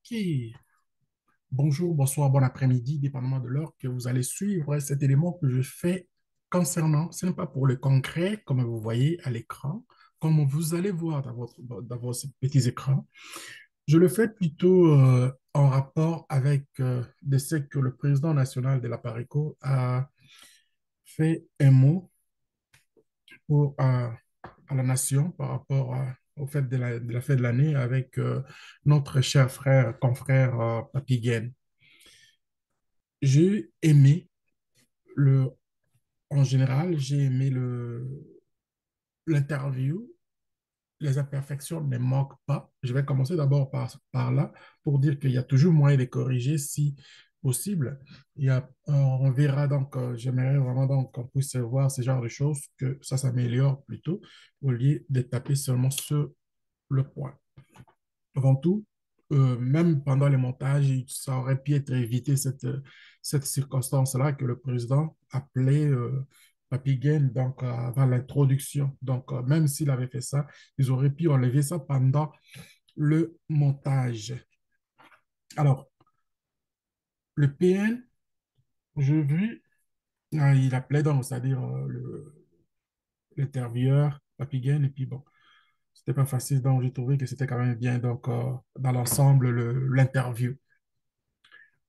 Ok. Bonjour, bonsoir, bon après-midi, dépendamment de l'heure que vous allez suivre cet élément que je fais concernant, ce n'est pas pour le concret, comme vous voyez à l'écran, comme vous allez voir dans vos petits écrans. Je le fais plutôt en rapport avec de ce que le président national de la PARECO a fait un mot pour, à la nation par rapport au fait de la fin de l'année avec notre cher frère, confrère Papi Guène. J'ai aimé le, en général, j'ai aimé l'interview. Les imperfections ne manquent pas. Je vais commencer d'abord par là pour dire qu'il y a toujours moyen de corriger si possible. On verra donc, j'aimerais vraiment donc qu'on puisse voir ce genre de choses, que ça s'améliore plutôt au lieu de taper seulement sur le point. Avant tout, même pendant les montages, ça aurait pu être évité cette circonstance-là que le président appelait Papy Gain, donc avant l'introduction. Donc, même s'il avait fait ça, ils auraient pu enlever ça pendant le montage. Alors, le PN, je vu, il appelait donc, c'est-à-dire l'intervieweur Papy Gain, et puis bon, c'était pas facile, donc j'ai trouvé que c'était quand même bien, donc, dans l'ensemble, l'interview.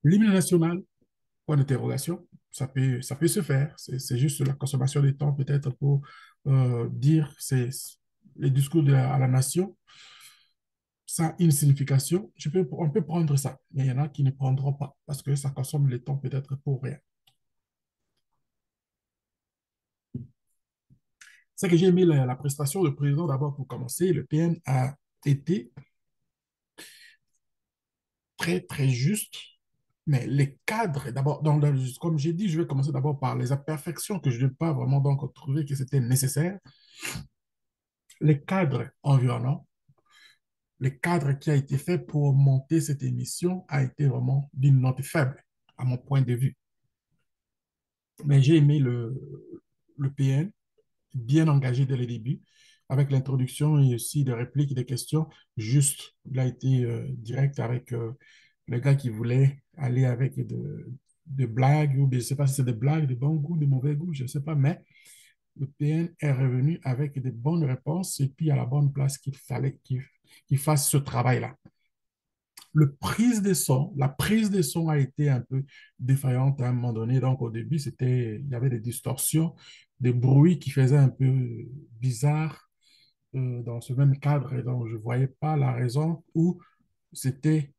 L'hymne national, point d'interrogation, ça peut se faire. C'est juste la consommation de temps peut-être pour dire les discours à la nation. Ça a une signification. On peut prendre ça, mais il y en a qui ne prendront pas parce que ça consomme le temps peut-être pour rien. C'est que j'ai aimé la prestation du président d'abord pour commencer. Le PM a été très, très juste. Mais les cadres, d'abord, comme j'ai dit, je vais commencer d'abord par les imperfections que je n'ai pas vraiment donc trouvé que c'était nécessaire. Les cadres environnants, le cadre qui a été fait pour monter cette émission a été vraiment d'une note faible, à mon point de vue. Mais j'ai aimé le PN, bien engagé dès le début, avec l'introduction et aussi des répliques et des questions. Juste, il a été direct avec le gars qui voulait aller avec de blagues, ou je ne sais pas si c'est des blagues de bon goût, de mauvais goût, je ne sais pas, mais le PN est revenu avec de bonnes réponses et puis à la bonne place qu'il fallait qu'il fasse ce travail-là. La prise de son a été un peu défaillante à un moment donné. Donc, au début, il y avait des distorsions, des bruits qui faisaient un peu bizarre dans ce même cadre. Et donc, je ne voyais pas la raison où c'était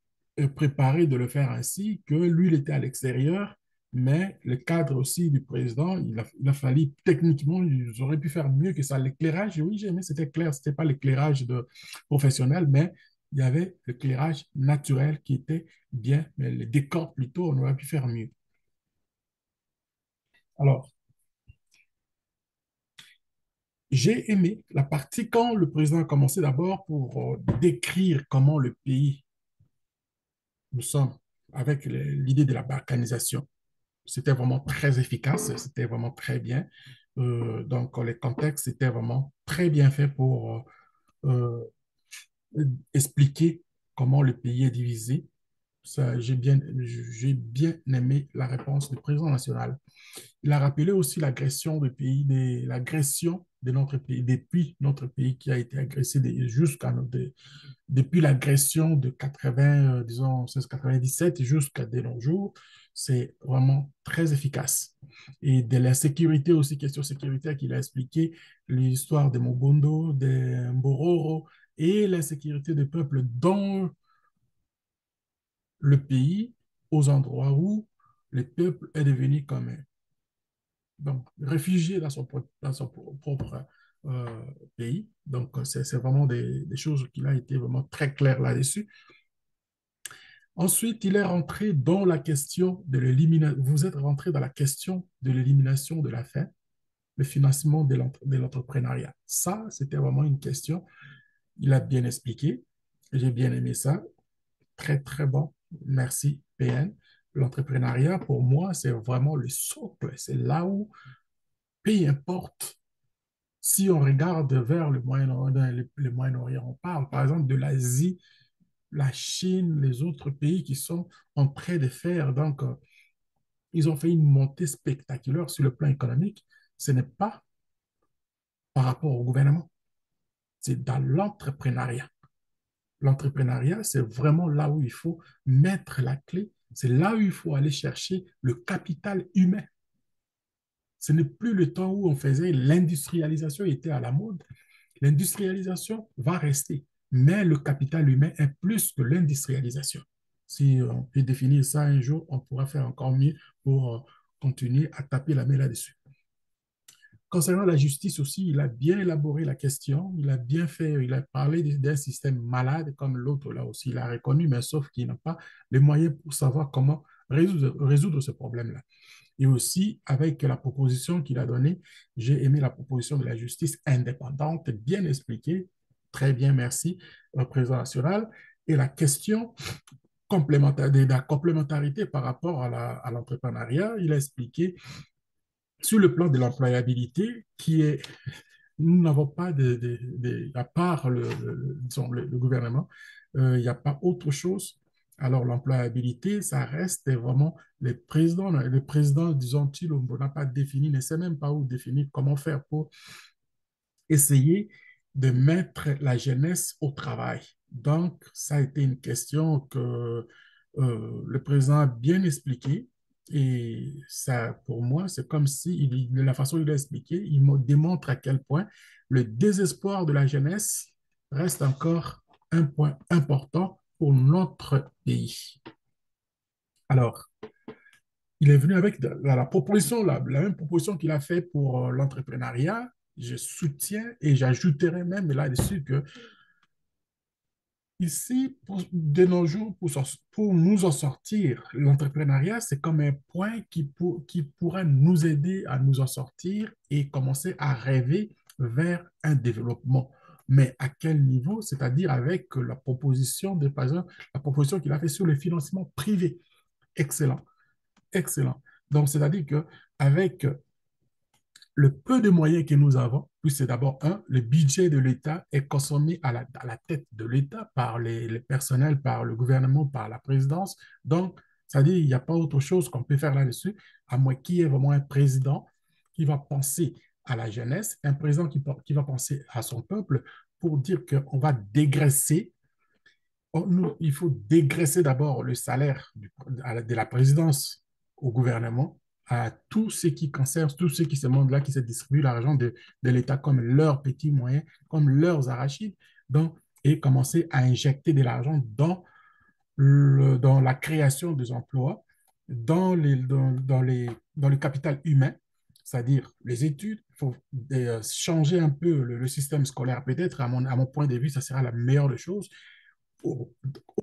préparé de le faire ainsi, que lui, il était à l'extérieur, mais le cadre aussi du président, il a fallu, techniquement, ils auraient pu faire mieux que ça. L'éclairage, oui, j'ai aimé, c'était clair, c'était pas l'éclairage professionnel, mais il y avait l'éclairage naturel qui était bien, mais le décor plutôt, on aurait pu faire mieux. Alors, j'ai aimé la partie quand le président a commencé d'abord pour décrire comment le pays, nous sommes, avec l'idée de la balkanisation. C'était vraiment très efficace, c'était vraiment très bien. Donc, les contextes étaient vraiment très bien faits pour expliquer comment le pays est divisé. Ça, j'ai bien aimé la réponse du président national. Il a rappelé aussi l'agression de notre pays, depuis notre pays qui a été agressé depuis l'agression de 80, disons, 1697 jusqu'à de nos jours. C'est vraiment très efficace. Et de la sécurité aussi, question sécuritaire qu'il a expliqué, l'histoire de Mobondo, de Mbororo et la sécurité des peuples dans le pays, aux endroits où le peuple est devenu commun. Donc, réfugié dans son propre pays. Donc, c'est vraiment des choses qu'il a été vraiment très clair là-dessus. Ensuite, il est rentré dans la question de l'élimination. Vous êtes rentré dans la question de l'élimination de la faim, le financement de l'entrepreneuriat. Ça, c'était vraiment une question. Il a bien expliqué. J'ai bien aimé ça. Très, très bon. Merci, PN. L'entrepreneuriat, pour moi, c'est vraiment le socle. C'est là où, peu importe, si on regarde vers le Moyen-Orient, on parle par exemple de l'Asie la Chine, les autres pays qui sont en train de faire. Donc, ils ont fait une montée spectaculaire sur le plan économique. Ce n'est pas par rapport au gouvernement, c'est dans l'entrepreneuriat. L'entrepreneuriat, c'est vraiment là où il faut mettre la clé. C'est là où il faut aller chercher le capital humain. Ce n'est plus le temps où on faisait l'industrialisation était à la mode. L'industrialisation va rester, mais le capital humain est plus que l'industrialisation. Si on peut définir ça un jour, on pourra faire encore mieux pour continuer à taper la main là-dessus. Concernant la justice aussi, il a bien élaboré la question, il a bien fait, il a parlé d'un système malade comme l'autre là aussi, il a reconnu, mais sauf qu'il n'a pas les moyens pour savoir comment résoudre ce problème-là. Et aussi, avec la proposition qu'il a donnée, j'ai aimé la proposition de la justice indépendante, bien expliquée, très bien, merci, le président national. Et la question de la complémentarité par rapport à l'entrepreneuriat, il a expliqué sur le plan de l'employabilité, qui est, nous n'avons pas à part disons, le gouvernement, il n'y a pas autre chose. Alors, l'employabilité, ça reste vraiment les présidents, disons, Chilombo n'a pas défini, ne sait même pas où définir comment faire pour essayer de mettre la jeunesse au travail. Donc, ça a été une question que le président a bien expliqué. Et ça, pour moi, c'est comme si, de la façon dont il a expliqué, il me démontre à quel point le désespoir de la jeunesse reste encore un point important pour notre pays. Alors, il est venu avec la proposition, la même proposition qu'il a fait pour l'entrepreneuriat. Je soutiens et j'ajouterai même là-dessus que ici, de nos jours, pour nous en sortir, l'entrepreneuriat, c'est comme un point qui pourra nous aider à nous en sortir et commencer à rêver vers un développement. Mais à quel niveau? C'est-à-dire avec la proposition par exemple, la proposition qu'il a fait sur le financement privé. Excellent, excellent. Donc, c'est-à-dire qu'avec le peu de moyens que nous avons, puis c'est d'abord, le budget de l'État est consommé à la tête de l'État par les personnels, par le gouvernement, par la présidence. Donc, c'est-à-dire qu'il n'y a pas autre chose qu'on peut faire là-dessus, à moins qu'il y ait vraiment un président qui va penser à la jeunesse, un président qui va penser à son peuple pour dire qu'on va dégraisser. Il faut dégraisser d'abord le salaire de la présidence au gouvernement, à tous ceux qui conservent, tous ceux qui se montrent là, qui se distribuent l'argent de l'État comme leurs petits moyens, comme leurs arachides, donc, et commencer à injecter de l'argent dans la création des emplois, dans le capital humain, c'est-à-dire les études. Il faut changer un peu le système scolaire. Peut-être, à mon point de vue, ça sera la meilleure des choses pour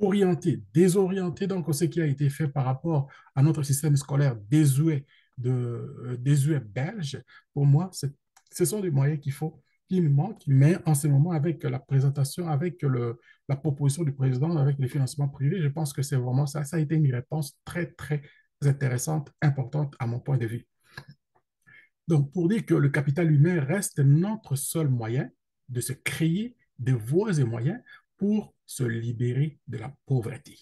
orienter, désorienter donc ce qui a été fait par rapport à notre système scolaire désuet belge. Pour moi, ce sont des moyens qu'il nous manque, mais en ce moment, avec la présentation, avec la proposition du président, avec les financements privés, je pense que c'est vraiment ça. Ça a été une réponse très, très intéressante, importante à mon point de vue. Donc, pour dire que le capital humain reste notre seul moyen de se créer des voies et moyens pour se libérer de la pauvreté.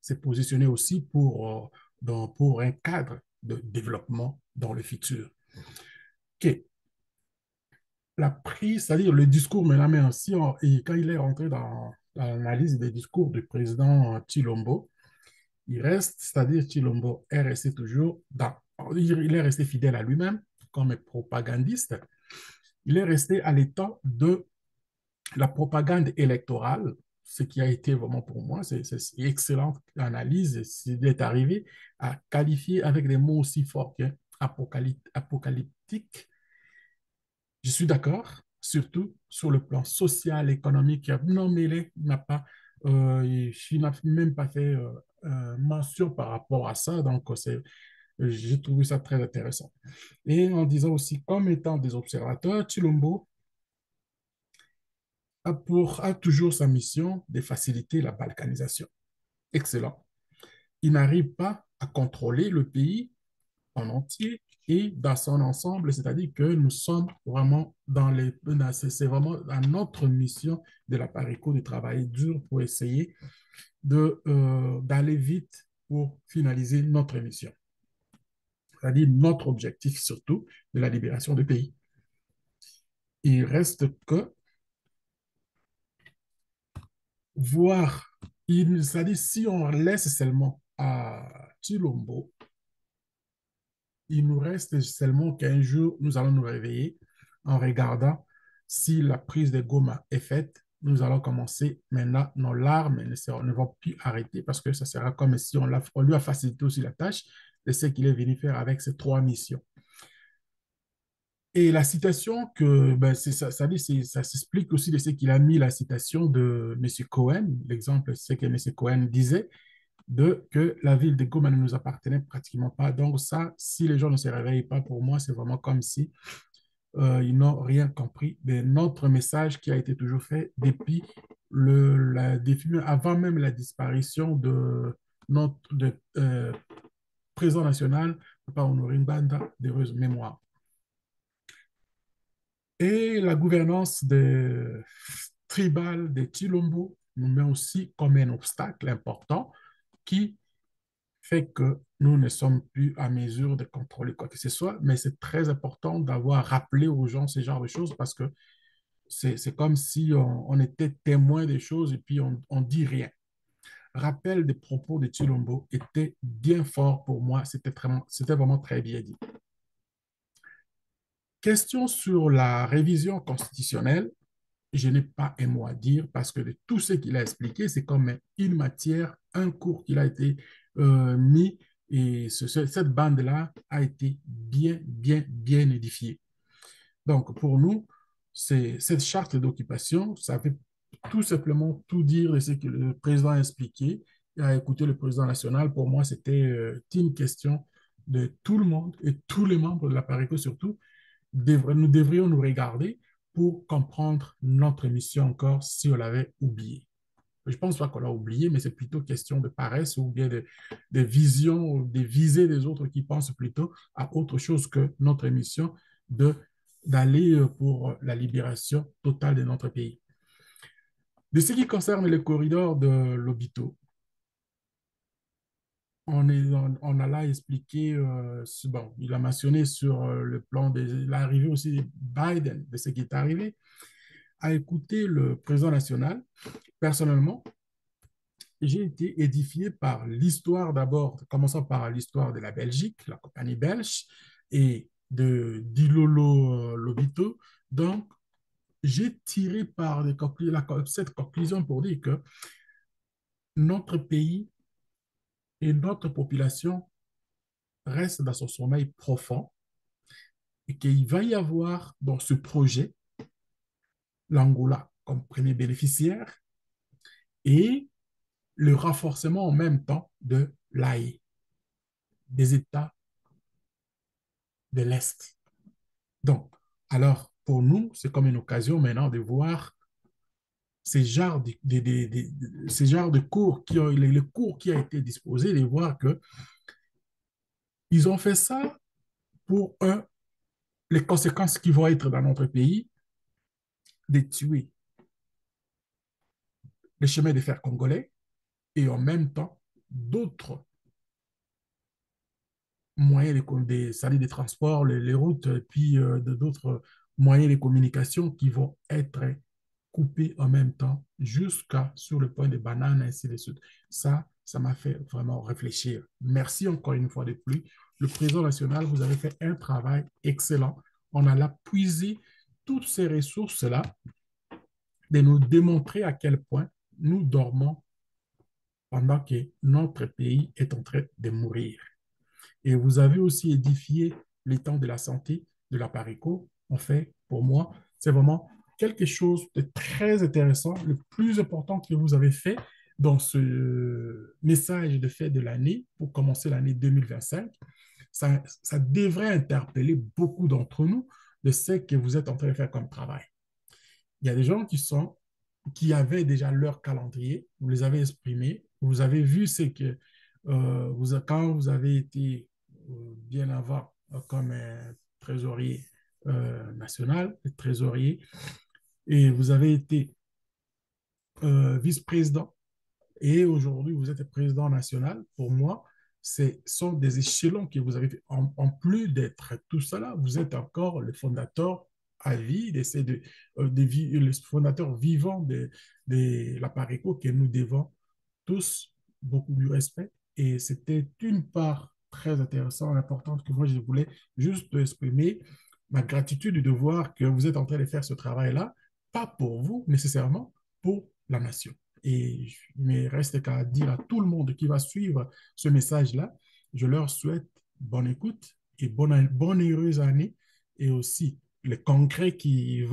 C'est positionné aussi pour un cadre de développement dans le futur. OK. La prise, c'est-à-dire le discours me la met ainsi, et quand il est rentré dans l'analyse des discours du président Chilombo, il reste, c'est-à-dire Chilombo est resté toujours il est resté fidèle à lui-même comme propagandiste. Il est resté à l'état de la propagande électorale, ce qui a été vraiment pour moi, c'est une excellente analyse. Il est arrivé à qualifier avec des mots aussi forts apocalyptique. Je suis d'accord, surtout sur le plan social, économique. Non, mais il n'a pas, il n'a même pas fait mention par rapport à ça. Donc, j'ai trouvé ça très intéressant. Et en disant aussi, comme étant des observateurs, Chilombo a toujours sa mission de faciliter la balkanisation. Excellent. Il n'arrive pas à contrôler le pays en entier, et dans son ensemble, c'est-à-dire que nous sommes vraiment c'est vraiment à notre mission de la Pareco de travailler dur pour essayer d'aller vite pour finaliser notre mission, c'est-à-dire notre objectif surtout de la libération du pays. Il reste que voir, c'est-à-dire si on laisse seulement à Chilombo, il nous reste seulement qu'un jour, nous allons nous réveiller en regardant si la prise de Goma est faite. Nous allons commencer maintenant, nos larmes ne vont plus arrêter parce que ça sera comme si on lui a facilité aussi la tâche de ce qu'il est venu faire avec ces trois missions. Et la citation que, ben, ça s'explique aussi de ce qu'il a mis la citation de M. Cohen. L'exemple, c'est que M. Cohen disait que la ville de Goma ne nous appartenait pratiquement pas. Donc ça, si les gens ne se réveillent pas, pour moi, c'est vraiment comme si ils n'ont rien compris de notre message qui a été toujours fait depuis avant même la disparition de notre président national, Papa Honoré Nganda, d'heureuse mémoire. Et la gouvernance tribale de Chilombo nous met aussi comme un obstacle important qui fait que nous ne sommes plus à mesure de contrôler quoi que ce soit, mais c'est très important d'avoir rappelé aux gens ce genre de choses parce que c'est comme si on était témoin des choses et puis on dit rien. Rappel des propos de Chilombo était bien fort pour moi, c'était vraiment très bien dit. Question sur la révision constitutionnelle, je n'ai pas un mot à dire parce que de tout ce qu'il a expliqué, c'est comme une matière, un cours qu'il a été mis et cette bande-là a été bien édifiée. Donc, pour nous, cette charte d'occupation, ça fait tout simplement tout dire de ce que le président a expliqué et a écouté le président national. Pour moi, c'était une question de tout le monde et tous les membres de la PARECO surtout. Nous devrions nous regarder pour comprendre notre mission encore si on l'avait oublié. Je ne pense pas qu'on l'a oublié, mais c'est plutôt question de paresse ou bien de vision, des visées des autres qui pensent plutôt à autre chose que notre mission d'aller pour la libération totale de notre pays. De ce qui concerne le corridor de Lobito, on a là expliqué, bon, il a mentionné sur le plan de l'arrivée aussi de Biden, de ce qui est arrivé, à écouter le président national. Personnellement, j'ai été édifié par l'histoire d'abord, commençant par l'histoire de la Belgique, la compagnie belge, et de d'Ilolo Lobito. Donc, j'ai tiré cette conclusion pour dire que notre pays et notre population restent dans son sommeil profond et qu'il va y avoir dans ce projet l'Angola comme premier bénéficiaire et le renforcement en même temps de l'AE, des États de l'Est. Donc, alors, pour nous, c'est comme une occasion maintenant de voir ces genres de cours les cours qui ont été disposés, de voir que ils ont fait ça pour les conséquences qui vont être dans notre pays, de tuer les chemins de fer congolais et en même temps d'autres moyens des transports, les routes, et puis d'autres moyens de communication qui vont être coupés en même temps jusqu'à sur le point de banane, ainsi de suite. Ça m'a fait vraiment réfléchir. Merci encore une fois de plus. Le président national, vous avez fait un travail excellent. On a là puisé toutes ces ressources-là de nous démontrer à quel point nous dormons pendant que notre pays est en train de mourir. Et vous avez aussi édifié l'étang de la santé de la PARECO. En fait, pour moi, c'est vraiment quelque chose de très intéressant, le plus important que vous avez fait dans ce message de fait de l'année pour commencer l'année 2025. Ça devrait interpeller beaucoup d'entre nous de ce que vous êtes en train de faire comme travail. Il y a des gens qui avaient déjà leur calendrier, vous les avez exprimés, vous avez vu ce que quand vous avez été bien avant comme trésorier national, trésorier, et vous avez été vice-président et aujourd'hui vous êtes président national. Pour moi, ce sont des échelons que vous avez fait. En plus d'être tout cela, vous êtes encore le fondateur à vie, le fondateur vivant de l'Apareco que nous devons tous beaucoup de respect. Et c'était une part très intéressante, importante que moi je voulais juste exprimer ma gratitude de voir que vous êtes en train de faire ce travail-là, pas pour vous nécessairement, pour la nation. Et il me reste qu'à dire à tout le monde qui va suivre ce message-là, je leur souhaite bonne écoute et bonne heureuse année et aussi le congrès qui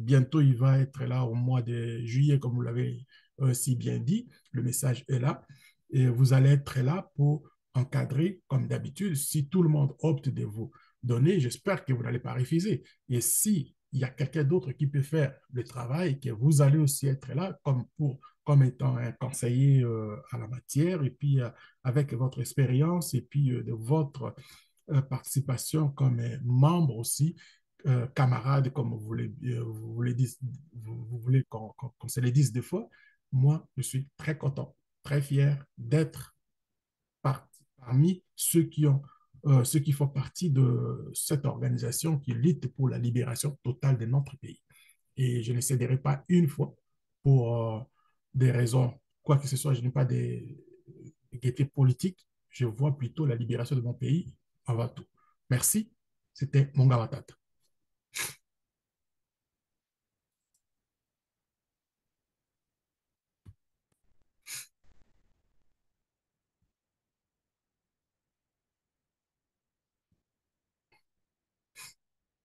bientôt il va être là au mois de juillet, comme vous l'avez si bien dit, le message est là et vous allez être là pour encadrer comme d'habitude. Si tout le monde opte de vous donner, j'espère que vous n'allez pas refuser. Et si il y a quelqu'un d'autre qui peut faire le travail, que vous allez aussi être là comme étant un conseiller à la matière, et puis avec votre expérience, et puis de votre participation comme membre aussi, camarade, comme vous voulez qu'on se le dise des fois. Moi, je suis très content, très fier d'être parmi ceux qui font partie de cette organisation qui lutte pour la libération totale de notre pays. Et je ne céderai pas une fois pour des raisons, quoi que ce soit, je n'ai pas de gaieté politique, je vois plutôt la libération de mon pays avant tout. Merci, c'était mon Gavatat.